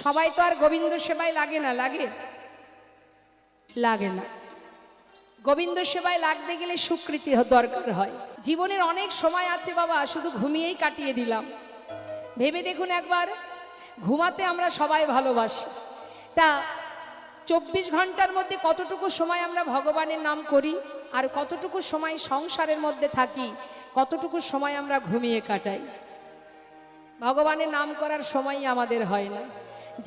সবাই তো আর গোবিন্দ সেবায় লাগে না, লাগে? লাগে না। গোবিন্দ সেবায় লাগতে গেলে স্বীকৃতি দরকার হয়। জীবনের অনেক সময় আছে বাবা, শুধু ঘুমিয়েই কাটিয়ে দিলাম। ভেবে দেখুন একবার, ঘুমাতে আমরা সবাই ভালোবাসি, তা 24 ঘন্টার মধ্যে কতটুকু সময় আমরা ভগবানের নাম করি, আর কতটুকু সময় সংসারের মধ্যে থাকি, কতটুকু সময় আমরা ঘুমিয়ে কাটাই। ভগবানের নাম করার সময়ই আমাদের হয় না,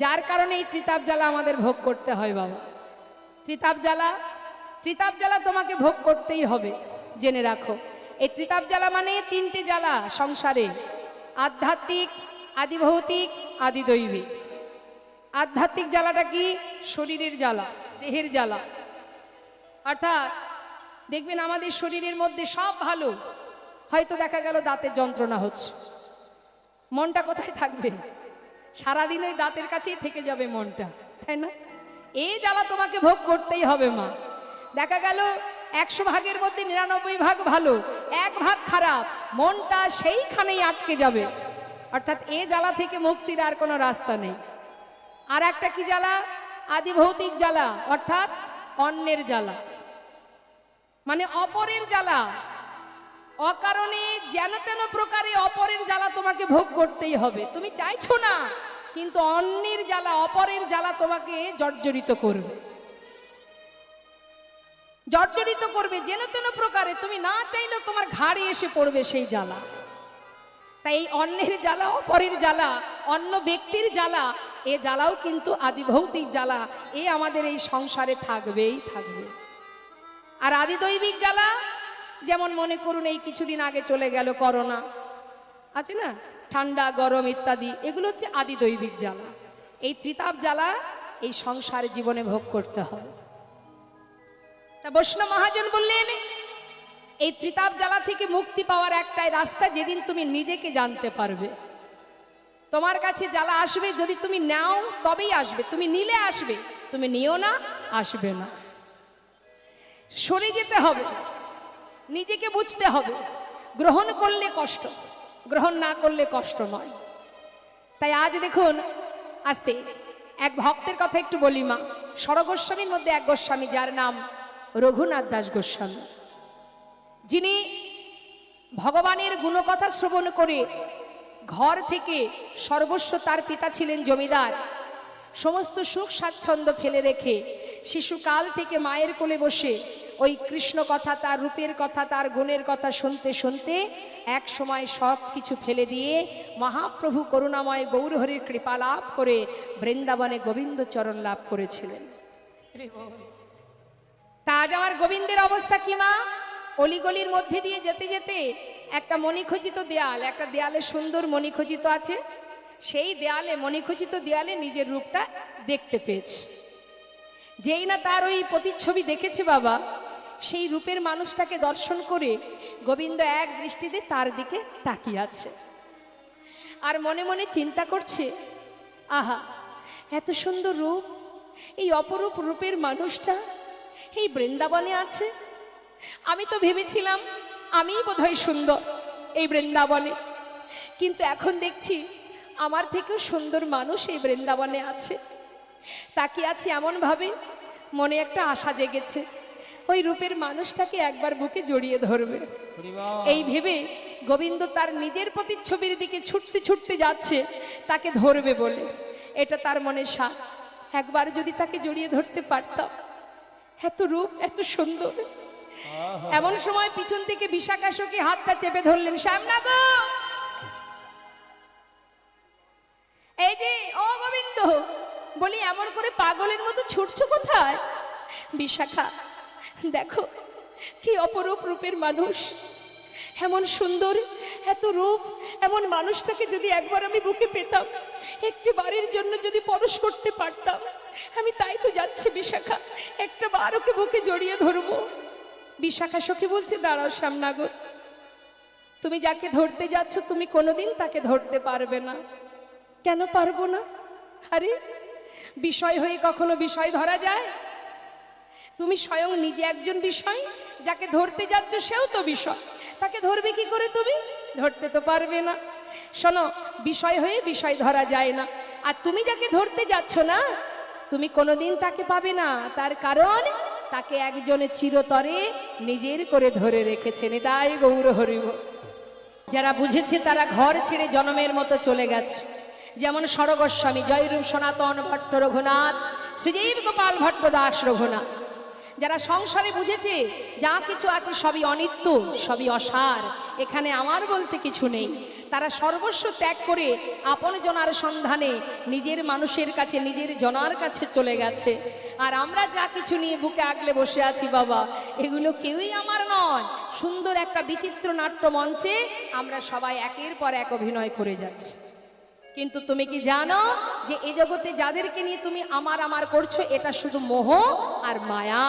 যার কারণে এই ত্রিতাপ জ্বালা আমাদের ভোগ করতে হয় বাবা। ত্রিতাপ জ্বালা তোমাকে ভোগ করতেই হবে, জেনে রাখো। এই ত্রিতাপ জ্বালা মানে 3টে জ্বালা সংসারে: আধ্যাত্মিক, আদিভৌতিক, আদিদৈবিক। আধ্যাত্মিক জ্বালাটা কি? শরীরের জ্বালা, দেহের জ্বালা। অর্থাৎ দেখবেন আমাদের শরীরের মধ্যে সব ভালো, হয়তো দেখা গেল দাঁতের যন্ত্রণা হচ্ছে, মনটা কোথায় থাকবে? সারাদিন ওই দাঁতের কাছেই থেকে যাবে মনটা, তাই না? এই জ্বালা তোমাকে ভোগ করতেই হবে মা। দেখা গেল 100 ভাগের মধ্যে 99 ভাগ ভালো, 1 ভাগ খারাপ, মনটা সেইখানেই আটকে যাবে। অর্থাৎ এ জ্বালা থেকে মুক্তির আর কোনো রাস্তা নেই। আর একটা কি জ্বালা? আদিভৌতিক জ্বালা, অর্থাৎ অন্যের জ্বালা, মানে অপরের জ্বালা। অকারণে যেন তেন প্রকারে অপরের জ্বালা তোমাকে ভোগ করতেই হবে। তুমি চাইছো না, কিন্তু অন্যের জ্বালা, অপরের জ্বালা তোমাকে জর্জরিত করবে, জর্জরিত করবে যেন তেন প্রকারে। তুমি না চাইলেও তোমার ঘাড়ে এসে পড়বে সেই জ্বালা। তাই এই অন্যের জ্বালা, অপরের জ্বালা, অন্য ব্যক্তির জ্বালা, এ জ্বালাও কিন্তু আদিভৌতিক জ্বালা। এ আমাদের এই সংসারে থাকবেই থাকবে। আর আদিদৈবিক জ্বালা, যেমন মনে করুন এই কিছুদিন আগে চলে গেল করোনা, আছে না, ঠান্ডা গরম ইত্যাদি, এগুলো হচ্ছে আদিদৈবিক জ্বালা। এই ত্রিতাপ জ্বালা এই সংসার জীবনে ভোগ করতে হয়। তা বৈষ্ণব মহাজন বললেন, এই ত্রিতাপ জ্বালা থেকে মুক্তি পাওয়ার একটাই রাস্তা, যেদিন তুমি নিজেকে জানতে পারবে। তোমার কাছে জ্বালা আসবে, যদি তুমি নাও তবেই আসবে, তুমি নিলে আসবে, তুমি নিও না, আসবে না। সরে যেতে হবে, নিজেকে বুঝতে হবে। গ্রহণ করলে কষ্ট, গ্রহণ না করলে কষ্ট নয়। তাই আজ দেখুন, আস্তে এক ভক্তের কথা একটু বলি মা। ষড়গোস্বামীর মধ্যে এক গোস্বামী, যার নাম রঘুনাথ দাস গোস্বামী, যিনি ভগবানের গুণকথা শ্রবণ করে ঘর থেকে সর্বস্ব, তার পিতা ছিলেন জমিদার, সমস্ত সুখ স্বাচ্ছন্দ্য ফেলে রেখে শিশুকাল থেকে মায়ের কোলে বসে ওই কৃষ্ণ কথা, তার রূপের কথা, তার গুণের কথা শুনতে শুনতে এক সময় সব কিছু ফেলে দিয়ে মহাপ্রভু করুণাময় গৌরহরির কৃপা লাভ করে বৃন্দাবনে গোবিন্দ চরণ লাভ করেছিলেন। তা আজ আমার গোবিন্দের অবস্থা কি মা? অলিগলির মধ্যে দিয়ে যেতে যেতে একটা মণিখচিত দেয়াল, একটা দেয়ালে সুন্দর মণিখচিত আছে, সেই দেয়ালে, মণিখচিত দেয়ালে নিজের রূপটা দেখতে পেয়েছে। যেই না তার ওই প্রতিচ্ছবি দেখেছে বাবা, সেই রূপের মানুষটাকে দর্শন করে গোবিন্দ এক দৃষ্টিতে তার দিকে তাকিয়ে আছে, আর মনে মনে চিন্তা করছে, আহা এত সুন্দর রূপ, এই অপরূপ রূপের মানুষটা এই বৃন্দাবনে আছে। আমি তো ভেবেছিলাম আমিই বোধহয় সুন্দর এই বৃন্দাবনে, কিন্তু এখন দেখছি আমার থেকেও সুন্দর মানুষ এই বৃন্দাবনে আছে। তাকিয়ে আছি এমন ভাবে, মনে একটা আশা জেগেছে, ওই রূপের মানুষটাকে একবার বুকে জড়িয়ে ধরবে। এই ভেবে গোবিন্দ তার নিজের প্রতিচ্ছবির দিকে ছুটতে ছুটতে যাচ্ছে, তাকে ধরবে বলে। এটা তার মনে সাধ, একবার যদি তাকে জড়িয়ে ধরতে পারতাম। এত রূপ, এত সুন্দর। এমন সময় পিছন থেকে বিশাখা সখী হাতটা চেপে ধরলেন, শ্যামনা গো, এই যে ও গোবিন্দ, বলি এমন করে পাগলের মতো ছুটছো কোথায়? বিশাখা দেখো কি অপরূপ রূপের মানুষ, এমন সুন্দর, এত রূপ, এমন মানুষটাকে যদি একবার আমি বুকে পেতাম, একটি বারের জন্য যদি পরশ করতে পারতাম, আমি তাই তো যাচ্ছি বিশাখা, একটা বার ওকে বুকে জড়িয়ে ধরবো। বিশাখা সখী বলছে, দাঁড়াও শ্যামনাগর, তুমি যাকে ধরতে যাচ্ছ তুমি কোনোদিন তাকে ধরতে পারবে না। কেন পারবো না? আরে বিষয় হয়ে কখনো বিষয় ধরা যায়? তুমি স্বয়ং নিজে একজন বিষয়, যাকে ধরতে যাচ্ছ সেও তো বিষয়, তাকে ধরবে কি করে? তুমি ধরতে তো পারবে না। শোনো, বিষয় হয়ে বিষয় ধরা যায় না। আর তুমি যাকে ধরতে যাচ্ছ না, তুমি কোনোদিন তাকে পাবে না। তার কারণ তাকে একজনের চিরতরে নিজের করে ধরে রেখেছেন। তাই গৌর হরিব। যারা বুঝেছে তারা ঘর ছেড়ে জনমের মতো চলে গেছে। যেমন সরগোস্বামী, জয়রূপ সনাতন ভট্ট রঘুনাথ, শ্রীজীব গোপাল ভট্ট দাস রঘুনাথ। যারা সংসারে বুঝেছে যা কিছু আছে সবই অনিত্য, সবই অসার, এখানে আমার বলতে কিছু নেই, তারা সর্বস্ব ত্যাগ করে আপন জনার সন্ধানে নিজের মানুষের কাছে, নিজের জনার কাছে চলে গেছে। আর আমরা যা কিছু নিয়ে বুকে আগলে বসে আছি বাবা, এগুলো কেউই আমার নয়। সুন্দর একটা বিচিত্র নাট্য মঞ্চে আমরা সবাই একের পর এক অভিনয় করে যাচ্ছি। কিন্তু তুমি কি জানো যে এই জগতে যাদেরকে নিয়ে তুমি আমার আমার করছো, এটা শুধু মোহ আর মায়া।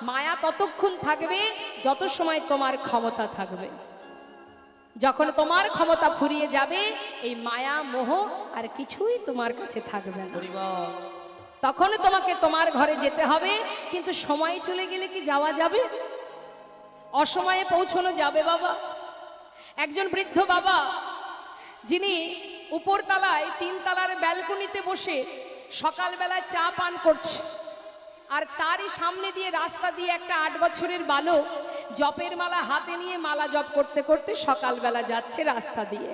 মায়া ততক্ষণ থাকবে যত সময় তোমার ক্ষমতা থাকবে। যখন তোমার ক্ষমতা ফুরিয়ে যাবে, এই মায়া মোহ আর কিছুই তোমার কাছে থাকবে না। তখন তোমাকে তোমার ঘরে যেতে হবে। কিন্তু সময় চলে গেলে কি যাওয়া যাবে? অসময়ে পৌঁছানো যাবে বাবা। একজন বৃদ্ধ বাবা, যিনি উপরতলায় 3 তলার ব্যালকনিতে বসে সকালবেলা চা পান করছে, আর তারই সামনে দিয়ে রাস্তা দিয়ে একটা 8 বছরের বালক জপের মালা হাতে নিয়ে মালা জপ করতে করতে সকালবেলা যাচ্ছে রাস্তা দিয়ে।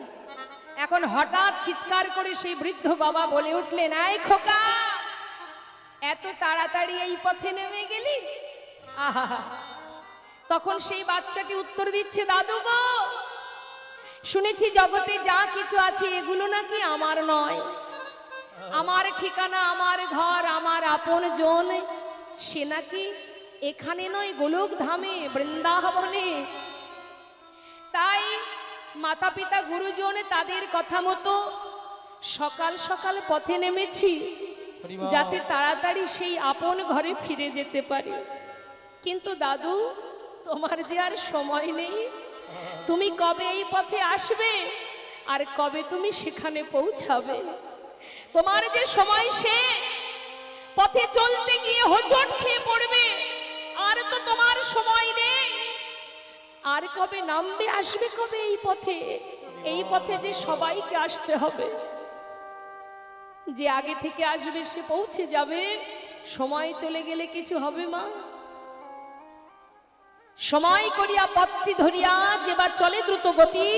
এখন হঠাৎ চিৎকার করে সেই বৃদ্ধ বাবা বলে উঠলেন, এই খোকা, এত তাড়াতাড়ি এই পথে নেমে গেলি? আহা! তখন সেই বাচ্চাটি উত্তর দিচ্ছে, দাদু গো, শুনেছি জগতে যা কিছু আছে এগুলো নাকি আমার নয়। আমার ঠিকানা, আমার ঘর, আমার আপন জন, সে নাকি এখানে নয়, গোলক ধামে, বৃন্দাবনে। তাই মাতা পিতা গুরুজন তাদের কথা মতো সকাল সকাল পথে নেমেছি, যাতে তাড়াতাড়ি সেই আপন ঘরে ফিরে যেতে পারি। কিন্তু দাদু, তোমার যে আর সময় নেই। তুমি কবে এই পথে আসবে আর কবে তুমি সেখানে পৌঁছাবে? তোমার যে সময় শেষ, পথে চলতে গিয়ে হোঁচট খেয়ে পড়বে, আর তো তোমার সময় নেই। আর কবে নামবে, আসবে কবে এই পথে? এই পথে যে সবাইকে আসতে হবে। যে আগে থেকে আসবে সে পৌঁছে যাবে, সময় চলে গেলে কিছু হবে মা? সময় করিয়া পথটি ধরিয়া যেবার চলে দ্রুত গতি,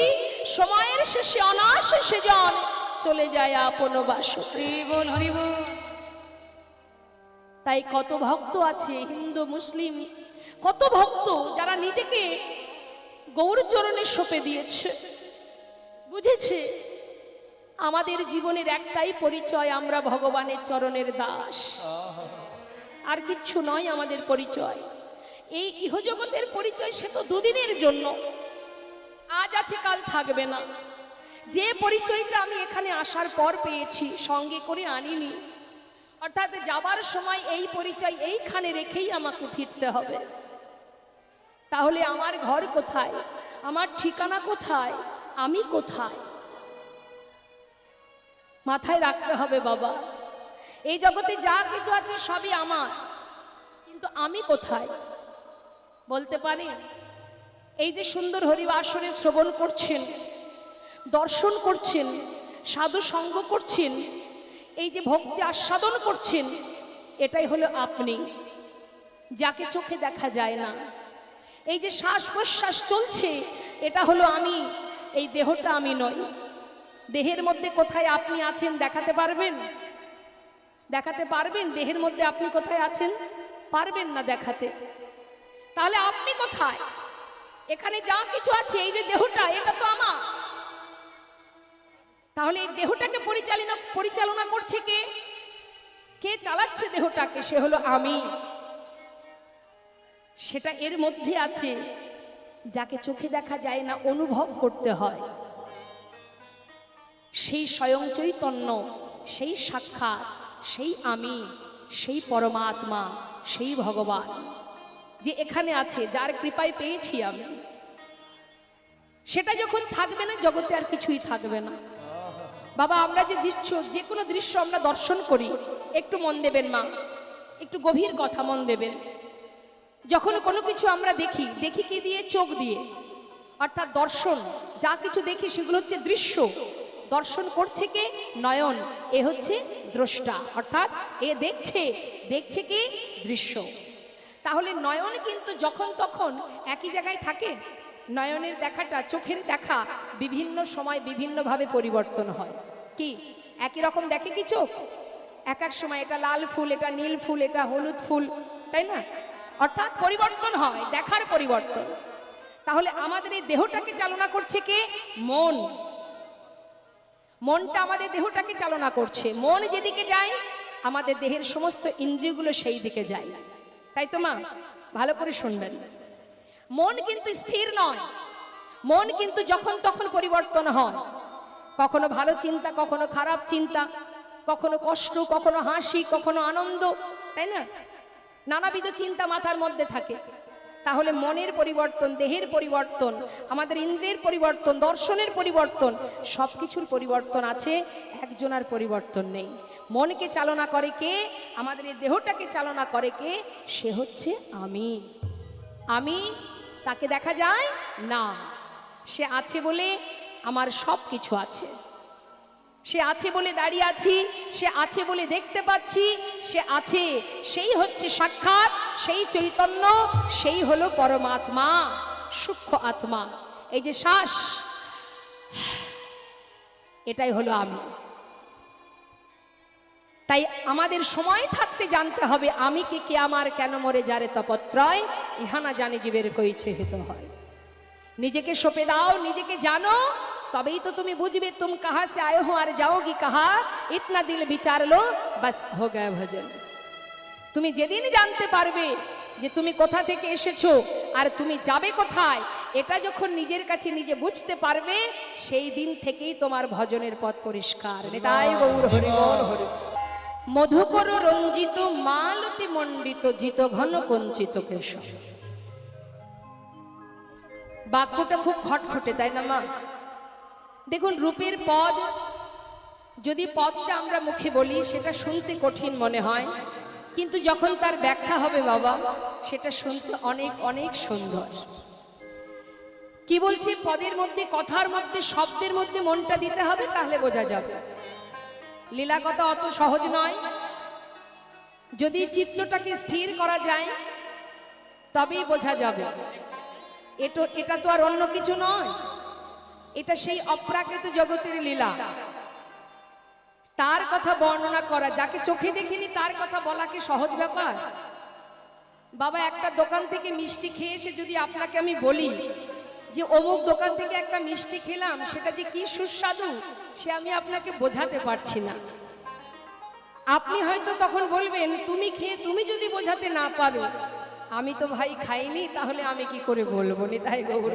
সময়ের শেষে অনায়াসে সেজন চলে যায় আপন বাসতে। তাই কত ভক্ত আছে, হিন্দু মুসলিম, কত ভক্ত যারা নিজেকে গৌর চরণে সঁপে দিয়েছে, বুঝেছে আমাদের জীবনের একটাই পরিচয়, আমরা ভগবানের চরণের দাস, আর কিচ্ছু নয় আমাদের পরিচয়। এই ইহজগতের পরিচয় সে তো দুদিনের জন্য, আজ আছে কাল থাকবে না। যে পরিচয়টা আমি এখানে আসার পর পেয়েছি, সঙ্গে করে আনিনি, অর্থাৎ যাবার সময় এই পরিচয় এইখানে রেখেই আমাকে ফিরতে হবে। তাহলে আমার ঘর কোথায়, আমার ঠিকানা কোথায়, আমি কোথায়? মাথায় রাখতে হবে বাবা। এই জগতে যা কিছু আছে সবই আমার, কিন্তু আমি কোথায় বলতে পারি? এই যে সুন্দর হরিবাসরে শ্রবণ করছেন, দর্শন করছেন, সাধু সঙ্গ করছেন, এই যে ভক্তি আস্বাদন করছেন, এটাই হলো আপনি, যাকে চোখে দেখা যায় না। এই যে শ্বাস প্রশ্বাস চলছে, এটা হলো আমি, এই দেহটা আমি নই। দেহের মধ্যে কোথায় আপনি আছেন দেখাতে পারবেন? দেখাতে পারবেন দেহের মধ্যে আপনি কোথায় আছেন? পারবেন না দেখাতে। তাহলে আপনি কোথায়? এখানে যা কিছু আছে, এই যে দেহটা, এটা তো আমার। তাহলে এই দেহটাকে পরিচালনা করছে কে? কে চালাচ্ছে দেহটাকে? সে হলো আমি। সেটা এর মধ্যে আছে, যাকে চোখে দেখা যায় না, অনুভব করতে হয়। সেই স্বয়ং চৈতন্য, সেই সাক্ষাৎ, সেই আমি, সেই পরমাত্মা, সেই ভগবান যে এখানে আছে, যার কৃপায় পেয়েছি আমি, সেটা যখন থাকবে না, জগতে আর কিছুই থাকবে না বাবা। আমরা যে দৃশ্য, যে কোনো দৃশ্য আমরা দর্শন করি, একটু মন দেবেন মা, একটু গভীর কথা মন দেবেন। যখন কোনো কিছু আমরা দেখি, দেখি কি দিয়ে? চোখ দিয়ে, অর্থাৎ দর্শন। যা কিছু দেখি সেগুলো হচ্ছে দৃশ্য। দর্শন করছে কে? নয়ন। এ হচ্ছে দ্রষ্টা, অর্থাৎ এ দেখছে। দেখছে কি? দৃশ্য। তাহলে নয়ন কিন্তু যখন তখন একই জায়গায় থাকে? নয়নের দেখাটা, চোখের দেখা বিভিন্ন সময় বিভিন্নভাবে পরিবর্তন হয়। কি একই রকম দেখে কি চোখ? এক এক সময় এটা লাল ফুল, এটা নীল ফুল, এটা হলুদ ফুল, তাই না? অর্থাৎ পরিবর্তন হয়, দেখার পরিবর্তন। তাহলে আমাদের এই দেহটাকে চালনা করছে কে? মন। মনটা আমাদের দেহটাকে চালনা করছে। মন যেদিকে যায় আমাদের দেহের সমস্ত ইন্দ্রিয়গুলো সেই দিকে যায়, তাই তো মা? ভালো করে শুনবেন। মন কিন্তু স্থির নয়, মন কিন্তু যখন তখন পরিবর্তন হয়। কখনো ভালো চিন্তা, কখনো খারাপ চিন্তা, কখনো কষ্ট, কখনো হাসি, কখনো আনন্দ, তাই না? নানাবিধ চিন্তা মাথার মধ্যে থাকে। তাহলে মনের পরিবর্তন, দেহের পরিবর্তন, আমাদের ইন্দ্রিয়ের পরিবর্তন, দর্শনের পরিবর্তন, সব কিছুর পরিবর্তন আছে, একজনের পরিবর্তন নেই। মনকে চালনা করে কে? আমাদের এই দেহটাকে চালনা করে কে? সে হচ্ছে আমি। আমি তাকে দেখা যায় না, সে আছে বলে আমার সব কিছু আছে। সে আছে বলে দাঁড়িয়ে আছি, সে আছে বলে দেখতে পাচ্ছি, সে আছে, সেই হচ্ছে সাক্ষাৎ, সেই চৈতন্য, সেই হলো পরমাত্মা, সূক্ষ্ম আত্মা। এই যে শ্বাস, এটাই হলো আমি। তাই আমাদের সময় থাকতে জানতে হবে আমি কে আমার কেন মরে যারে তপত্রয়, ইহা না জানে জীবের কইছে হিত হয়। নিজেকে সঁপে দাও, নিজেকে জানো, তবেই তো তুমি বুঝবে তুম কাহা সে আয়ে হো আর যাওগি কাহা, ইতনা দিল বিচার লো বাস হো গয়া ভজন। তুমি যেদিন জানতে পারবে যে তুমি কোথা থেকে এসেছো আর তুমি যাবে কোথায়, এটা যখন নিজের কাছে নিজে বুঝতে পারবে, সেই দিন থেকেই তোমার ভজনের পথ পরিষ্কার। নিতাই গৌর হরি বল হরি। মধুকর রঞ্জিত মালতি মণ্ডিত জিত ঘন কঞ্চিত কেশব। বাক্যটা খুব খটখটে, তাই না মা? দেখুন, রূপের পদ, যদি পদটা আমরা মুখে বলি সেটা শুনতে কঠিন মনে হয়, কিন্তু যখন তার ব্যাখ্যা হবে বাবা, সেটা শুনতে অনেক অনেক সুন্দর। কি বলছি? পদের মধ্যে, কথার মধ্যে, শব্দের মধ্যে মনটা দিতে হবে, তাহলে বোঝা যাবে। লীলা কথা অত সহজ নয়। যদি চিত্তটাকে স্থির করা যায় তবেই বোঝা যাবে। এটা তো আর অন্য কিছু নয়, এটা সেই অপ্রাকৃত জগতের লীলা। তার কথা বর্ণনা করা, যাকে চোখে দেখিনি তার কথা বলা কি সহজ ব্যাপার? বাবা, একটা দোকান থেকে মিষ্টি খেয়ে এসে যদি আপনাকে আমি বলি যে অমুক দোকান থেকে একটা মিষ্টি খেলাম, সেটা যে কি সুস্বাদু, সে আমি আপনাকে বোঝাতে পারছি না। আপনি হয়তো তখন বলবেন, তুমি খেয়ে তুমি যদি বোঝাতে না পারো, আমি তো ভাই খাইনি, তাহলে আমি কি করে বলবো? নিতাই গৌর।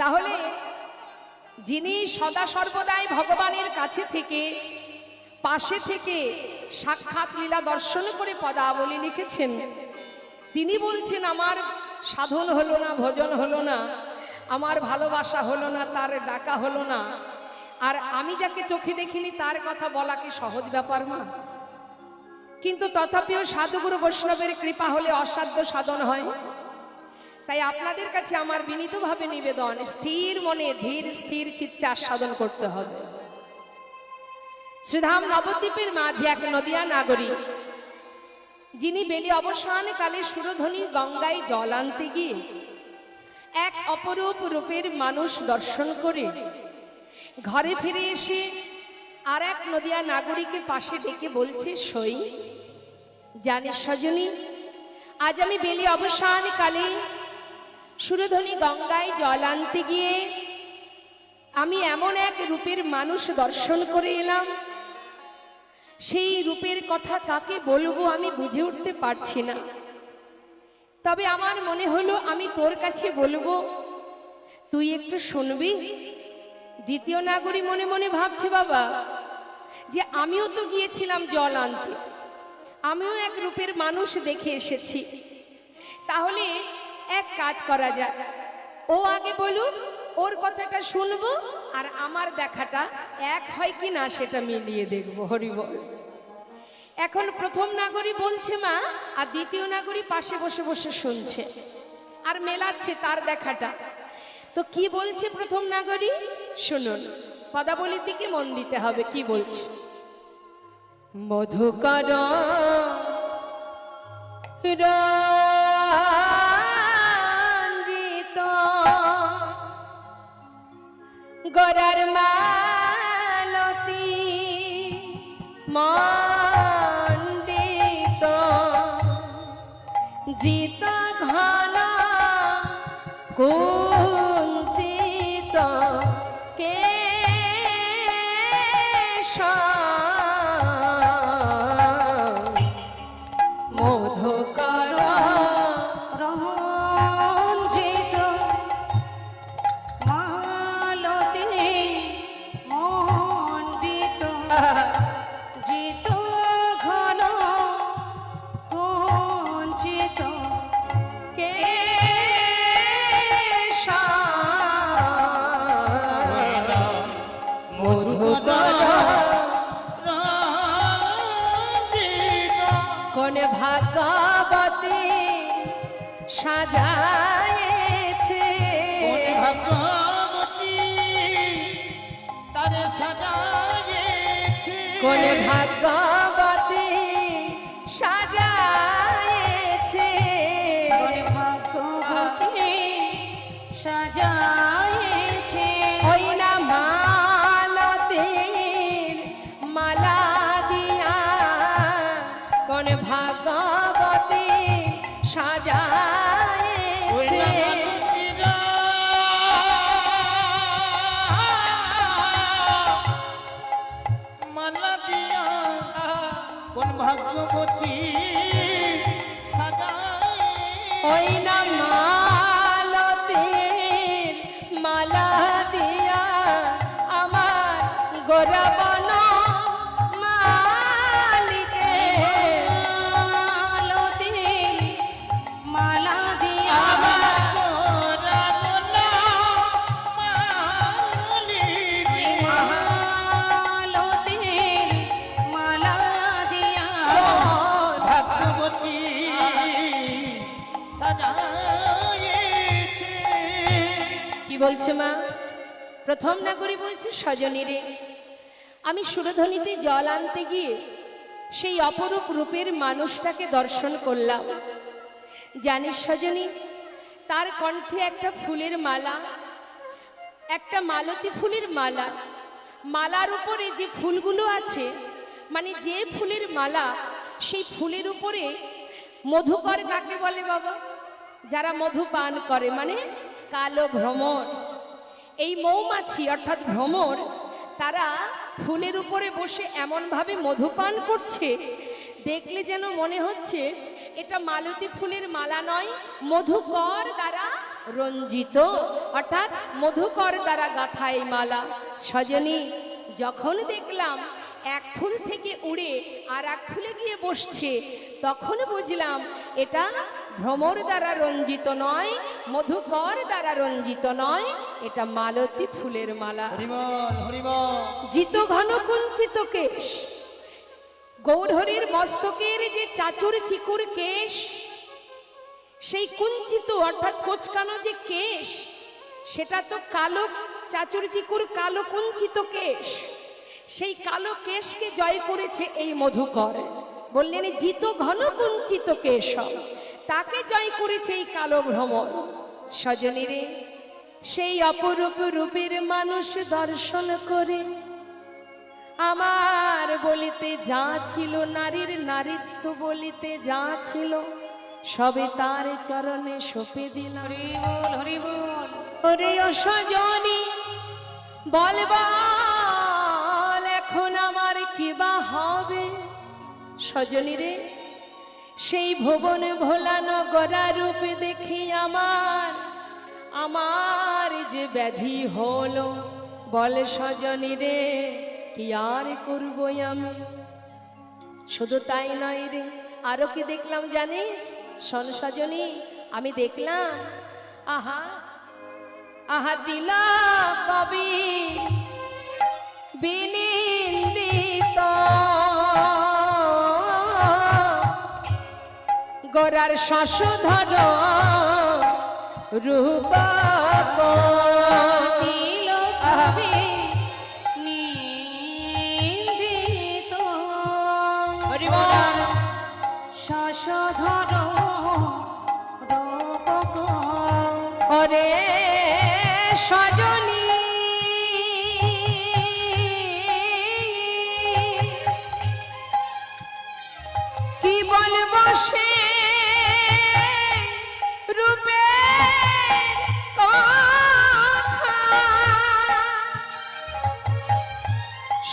তাহলে যিনি সদা সর্বদাই ভগবানের কাছে থেকে, পাশে থেকে সাক্ষাৎ লীলা দর্শন করে পদাবলী লিখেছেন, তিনি বলছেন আমার সাধন হলো না, ভজন হলো না, আমার ভালোবাসা হলো না, তার ডাকা হলো না, আর আমি যাকে চোখে দেখিনি তার কথা বলা কি সহজ ব্যাপার মা? কিন্তু তথাপিও সাধুগুরু বৈষ্ণবের কৃপা হলে অসাধ্য সাধন হয়। তাই আপনাদের কাছে আমার বিনীতভাবে নিবেদন, স্থির মনে ধীর স্থির চিত্তে আস্বাদন করতে হবে। শ্রীধাম নবদ্বীপের মাঝে এক নদিয়া নাগরী, যিনি বেলি অবসান কালে সুরধ্বনি গঙ্গায় জল আনতে গিয়ে এক অপরূপ রূপের মানুষ দর্শন করে ঘরে ফিরে এসে আর এক নদিয়া নাগরীকে পাশে ডেকে বলছে, সই জানিস সজনী, আজ আমি বেলি অবসান কালে সুরধ্বনি গঙ্গায় জল আনতে গিয়ে আমি এমন এক রূপের মানুষ দর্শন করে এলাম, সেই রূপের কথা কাকে বলবো আমি বুঝে উঠতে পারছি না। তবে আমার মনে হলো আমি তোর কাছে বলবো, তুই একটু শুনবি। দ্বিতীয় নাগরী মনে মনে ভাবছে, বাবা, যে আমিও তো গিয়েছিলাম জল আনতে, আমিও এক রূপের মানুষ দেখে এসেছি, তাহলে এক কাজ করা যায়, ও আগে বলুক, ওর কথাটা শুনবো, আর আমার দেখাটা এক হয় কি না সেটা মিলিয়ে দেখবো। হরি বল। এখন প্রথম নাগরী বলছে মা, আর দ্বিতীয় নাগরী পাশে বসে বসে শুনছে আর মেলাচ্ছে তার দেখাটা। তো কি বলছে প্রথম নাগরী শুনুন, পদাবলীর দিকে মন দিতে হবে। কি বলছে? মধুকর রঞ্জিত গরার মালতী মণ্ডিত জিত ঘন কুঞ্চিত কেশ মধুকর রঞ্জিত মালতী মণ্ডিত জিত ঘন কুঞ্চিত কেশ মধুকর কোন ভাগবতী সাজায়েছে, কোন ভাগবতী সাজায়েছে, ভাগবতী সাজায়েছে ওই না মালতীর মালা দিয়া, কোন ভাগবতী সাজায়েছে মালা দিয়া, কোন ভাগ্যবতী ওই না মালতীর মালা দিয়া আমার গোরাবন মালিকে, মালতীর মালা দিয়া মালতীর মালা দিয়া ভাগ্যবতী সাজায়েছে। কি বলছে মা? প্রথম নাগরী বলছে, সজনী রে, আমি সুরধ্বনিতে জল আনতে গিয়ে সেই অপরূপ রূপের মানুষটাকে দর্শন করলাম। জানিস সজনী, তার কণ্ঠে একটা ফুলের মালা, একটা মালতী ফুলের মালা, মালার উপরে যে ফুলগুলো আছে, মানে যে ফুলের মালা, সেই ফুলের উপরে মধুকর কাকে বলে বাবা? যারা মধু পান করে, মানে কালো ভ্রমর। এই মৌমাছি অর্থাৎ ভ্রমর, তারা ফুলের উপরে বসে এমনভাবে মধু পান করছে, দেখলে যেন মনে হচ্ছে এটা মালতী ফুলের মালা নয়, মধুকর দ্বারা রঞ্জিত, অর্থাৎ মধুকর দ্বারা গাঁথা এই মালা। সজনী, যখন দেখলাম এক ফুল থেকে উড়ে আর এক ফুলে গিয়ে বসছে, তখন বুঝলাম এটা ভ্রমর দ্বারা রঞ্জিত নয়, মধুকর দ্বারা রঞ্জিত নয়, এটা মালতী ফুলের মালা। হরিবল হরিবল। জিত ঘন কুঞ্চিত কেশ, গৌরহরির মস্তকের যে চাচুর চিকুর কেশ, সেই কুঞ্চিত অর্থাৎ কোচকানো যে কেশ, সেটা তো কালো, চাচুর চিকুর কালো কুঞ্চিত কেশ, সেই কালো কেশকে জয় করেছে এই মধুকর। বললেন জিত ঘন কুঞ্চিত কেশ, তাকে জয় করেছে এই কালো ভ্রমর। সজনী রে, সেই অপরূপ রূপের মানুষ দর্শন করে আমার বলিতে যা ছিল, নারীর নারীত্ব বলিতে যা ছিল, সবে তার চরণে সঁপে দিলাম। হরিবল হরিবল। ওরে ও সজনী, বল বল এখন আমার কিবা হবে? সজনী রে, সেই ভুবন ভোলানো গড়া রূপ দেখি আমার যে ব্যাধি হলো, বল সজনী রে কি আর করবো আমি? শুধু তাই নয় রে, আরো কি দেখলাম জানিস? শোন সজনী, আমি দেখলাম আহা আহা দিলা কবি বিনিন্দিত গোরার শশধর রূপ তিলকবে নিন্দিত হরি বল। শশধর রূপক ওরে সজনী কি বলবো সে রূপের কথা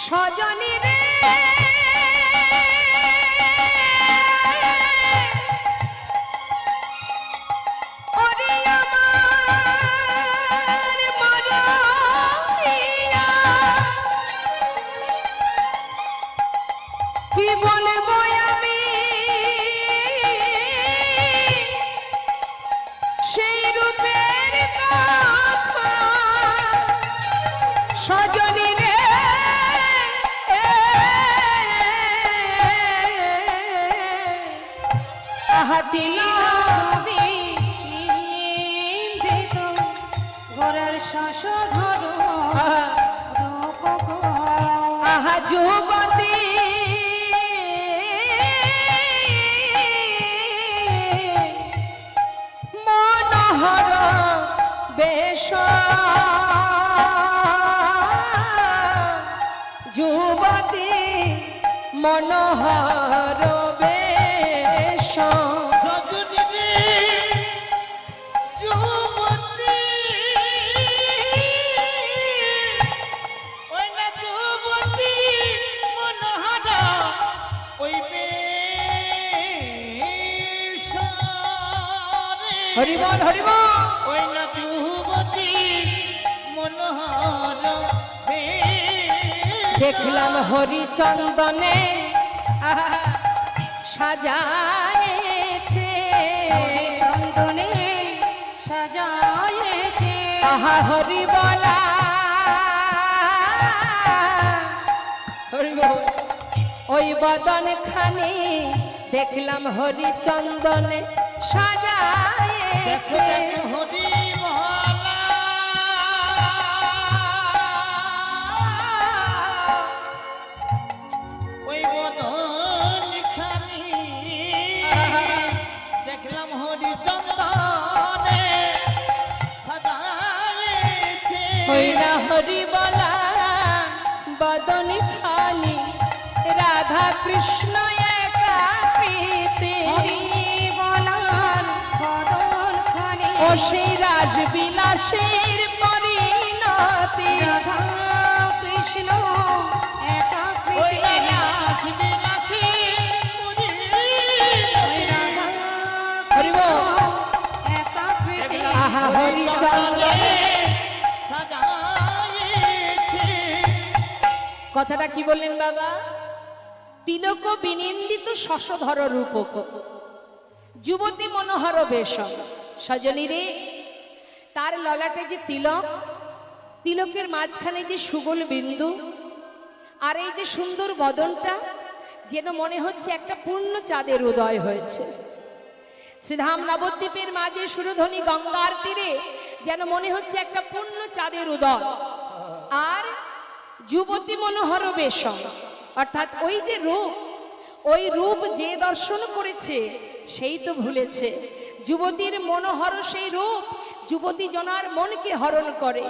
সজনী রে ওরে আমার মরিয়া কি বলবো আমি সেই রূপের কথা সজনী রে আহা তিলকবে নিন্দিত ঘরের শশধর রূপক আহা যুবতী মনোহর বেশ যুবতী মনোহর বেশ সজনী রে যুবতী ওই না যুবতী মনোহরা ওই বেশরে হরি বল হরি বল। ওই না যুবতী মনোহর দেখলাম হরিচন্দনে আহা, সাজায়েছে চন্দনে সাজায়েছে আহা হরি বলা হরি বল। ওই বদন খানি দেখলাম হরিচন্দনে সাজায়েছে হরি মহলা ওই বদন খানি দেখলাম হরি চন্দনে সাজায়েছে ওই না হরি বলা বদন খানি রাধা কৃষ্ণ একা প্রীতি হরি বলার বদন খানি ও সেই রাসবিলাসের পরিণতি রাধা কৃষ্ণ একা ওই প্রীতি রাস বিলাসী পুরী রাধা হরি বল। একা প্রীতি আহা হরিচন্দনে সাজায়েছে কথাটা কি বললেন বাবা? তিলক বিনিন্দিত শশধর রূপক যুবতী মনোহর বেশ সজনী রে তার ললাটে যে তিলক, তিলকের মাঝখানে যে সুগোল বিন্দু আর এই যে সুন্দর বদনটা যেন মনে হচ্ছে একটা পূর্ণ চাঁদের উদয় হয়েছে। শ্রীধাম নবদ্বীপের মাঝে সুরধ্বনি গঙ্গার তীরে যেন মনে হচ্ছে একটা পূর্ণ চাঁদের উদয়। আর যুবতী মনোহর বেশ অর্থাৎ ওই যে রূপ, ওই রূপ যে দর্শন করেছে সেই তো ভুলেছে। যুবতীর মনোহর সেই রূপ যুবতী জনার মনকে হরণ করে।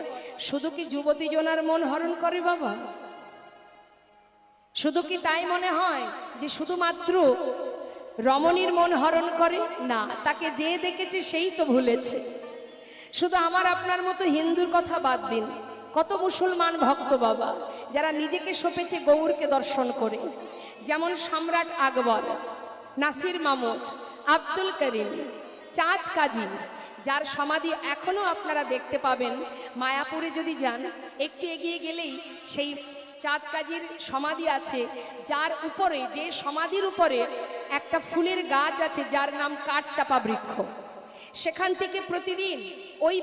শুধু কি যুবতী জনার মন হরণ করে বাবা? শুধু কি তাই মনে হয় যে শুধুমাত্র রমণীর মন হরণ করে? না, তাকে যে দেখেছে সেই তো ভুলেছে। শুধু আমার আপনার মতো হিন্দুর কথা বাদ দিন, কত মুসলমান ভক্ত বাবা যারা নিজেকে সঁপেছে গৌরকে দর্শন করে, যেমন সম্রাট আকবর, নাসির মামুদ, আব্দুল করিম, চাঁদ কাজী, যার সমাধি এখনো আপনারা দেখতে পাবেন মায়াপুরে যদি যান, একটু এগিয়ে গেলেই সেই চাঁদ কাজীর সমাধি আছে, যার উপরে, যে সমাধির উপরে একটা ফুলের গাছ আছে যার নাম কাঠচাপা বৃক্ষ। সেখান থেকে প্রতিদিন ওই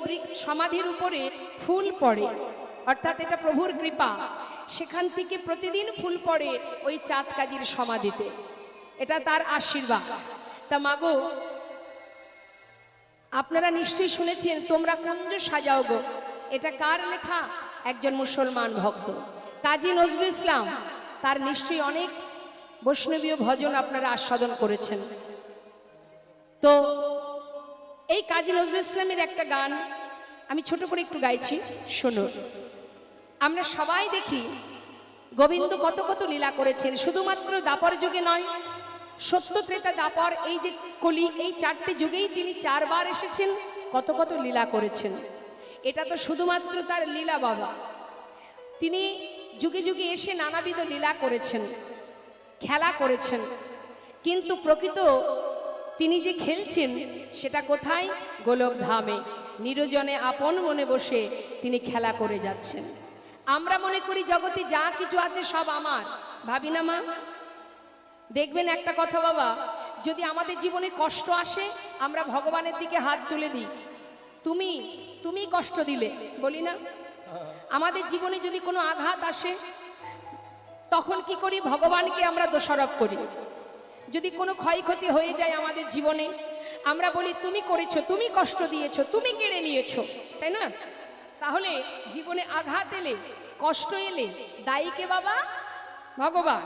সমাধির উপরে ফুল পড়ে, অর্থাৎ এটা প্রভুর কৃপা। সেখান থেকে প্রতিদিন ফুল পড়ে ওই চাঁদ কাজীর সমাধিতে, এটা তার আশীর্বাদ। তা মাগো, আপনারা নিশ্চয়ই শুনেছেন তোমরা কুঞ্জ সাজাও গো, এটা কার লেখা? একজন মুসলমান ভক্ত কাজী নজরুল ইসলাম। তার নিশ্চয়ই অনেক বৈষ্ণবীয় ভজন আপনারা আস্বাদন করেছেন। তো এই কাজী নজরুল ইসলামের একটা গান আমি ছোট করে একটু গাইছি, শুনুন। আমরা সবাই দেখি গোবিন্দ কত কত লীলা করেছেন, শুধুমাত্র দাপর যুগে নয়, সত্য ত্রেতা দাপর এই যে কলি, এই চারটে যুগেই তিনি 4 বার এসেছেন, কত কত লীলা করেছেন। এটা তো শুধুমাত্র তার লীলা বাবা। তিনি যুগে যুগে এসে নানাবিধ লীলা করেছেন, খেলা করেছেন, কিন্তু প্রকৃত তিনি যে খেলছেন সেটা কোথায়? গোলক ধামে নিরজনে আপন মনে বসে তিনি খেলা করে যাচ্ছেন। আমরা মনে করি জগতে যা কিছু আছে সব আমার, ভাবি না মা? দেখবেন একটা কথা বাবা, যদি আমাদের জীবনে কষ্ট আসে আমরা ভগবানের দিকে হাত তুলে দিই, তুমি কষ্ট দিলে, বলি না? আমাদের জীবনে যদি কোনো আঘাত আসে তখন কি করি? ভগবানকে আমরা দোষারোপ করি। যদি কোনো ক্ষয়ক্ষতি হয়ে যায় আমাদের জীবনে আমরা বলি তুমি করেছো, তুমি কষ্ট দিয়েছো, তুমি কেড়ে নিয়েছো, তাই না? তাহলে জীবনে আঘাত এলে, কষ্ট এলে দায়ী কে বাবা? ভগবান।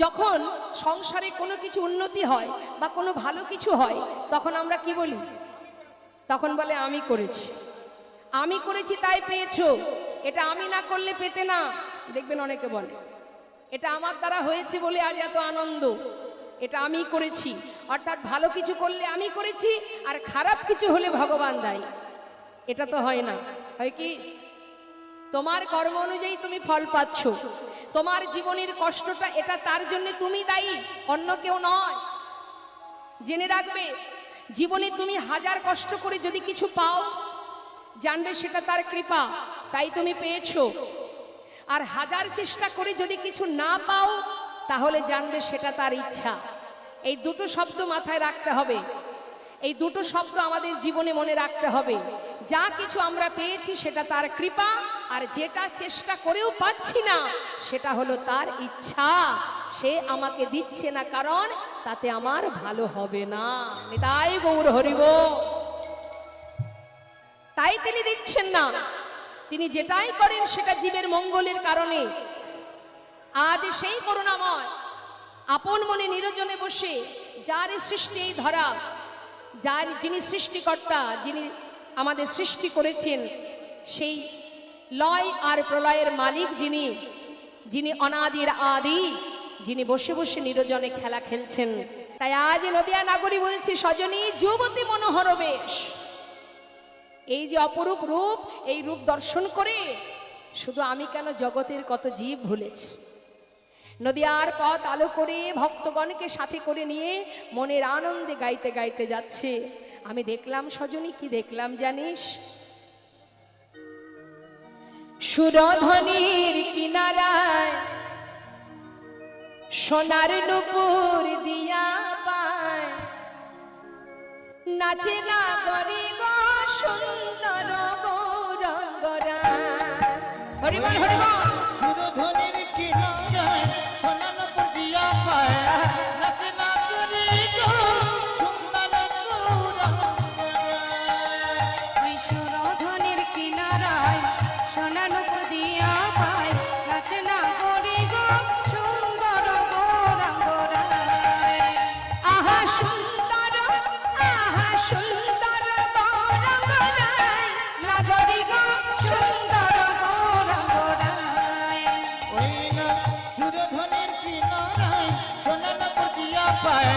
যখন সংসারে কোনো কিছু উন্নতি হয় বা কোনো ভালো কিছু হয় তখন আমরা কি বলি? তখন বলে আমি করেছি তাই পেয়েছো, এটা আমি না করলে পেতে না। দেখবেন অনেকে বলে এটা আমার দ্বারা হয়েছে বলে আজ এত আনন্দ, এটা আমি করেছি। অর্থাৎ ভালো কিছু করলে আমি করেছি আর খারাপ কিছু হলে ভগবান দায়ী। এটা তো হয় না। হয় কি? তোমার কর্ম অনুযায়ী তুমি ফল পাচ্ছ, তোমার জীবনের কষ্টটা এটা তার জন্য তুমি দায়ী, অন্য কেউ নয়। জেনে রাখবে, জীবনে তুমি 1000 কষ্ট করে যদি কিছু পাও জানবে সেটা তার কৃপা, তাই তুমি পেয়েছো। আর 1000 চেষ্টা করে যদি কিছু না পাও তাহলে জানবে সেটা তার ইচ্ছা। এই দুটো শব্দ মাথায় রাখতে হবে, এই দুটো শব্দ আমাদের জীবনে মনে রাখতে হবে। যা কিছু আমরা পেয়েছি সেটা তার কৃপা, আর যেটা চেষ্টা করেও পাচ্ছি না সেটা হলো তার ইচ্ছা। সে আমাকে দিচ্ছে না কারণ তাতে আমার ভালো হবে না। নিতাই গৌর হরিব। তাই তিনি দিচ্ছেন না, তিনি যেটাই করেন সেটা জীবের মঙ্গলের কারণে। আজ সেই করুণাময় আপন মনে নিরজনে বসে যার সৃষ্টি এই ধরা, যিনি সৃষ্টিকর্তা, যিনি আমাদের সৃষ্টি করেছেন, সেই লয় আর প্রলয়ের মালিক যিনি অনাদির আদি, যিনি বসে বসে নিরজনে খেলা খেলছেন। তাই আজ নদিয়া নাগরী বলছি, সজনী যুবতী মনোহর বেশ। এই যে অপরূপ রূপ, এই রূপ দর্শন করে শুধু আমি কেন, জগতের কত জীব ভুলেছে। নদিয়ার পথ আলো করে ভক্তগণকে সাথে করে নিয়ে মনের আনন্দে গাইতে গাইতে যাচ্ছে। আমি দেখলাম সজনী, কি দেখলাম জানিস? সুরধনির কিনারায় সোনার নুপুর দিয়া পায়, নাচে না গরি গো সুন্দর গৌরঙ্গরা। হরিবল হরিবল। সুরধনির কিনারায় সোনার নুপুর দিয়া পায়, নাচে না গরি গো সুন্দর গৌরঙ্গরা। ওই সুরধনির কিনারায় সোনা নুপুর দিয়া পায়, নাচে না গরি গো সুন্দর গৌরাঙ্গরায়। আহা সুন্দর গৌরঙ্গরায়, নাগরি গো সুন্দর গৌরাঙ্গরায়। ওই না সুরধনির কিনারায় সোনার নুপুর দিয়া পায়,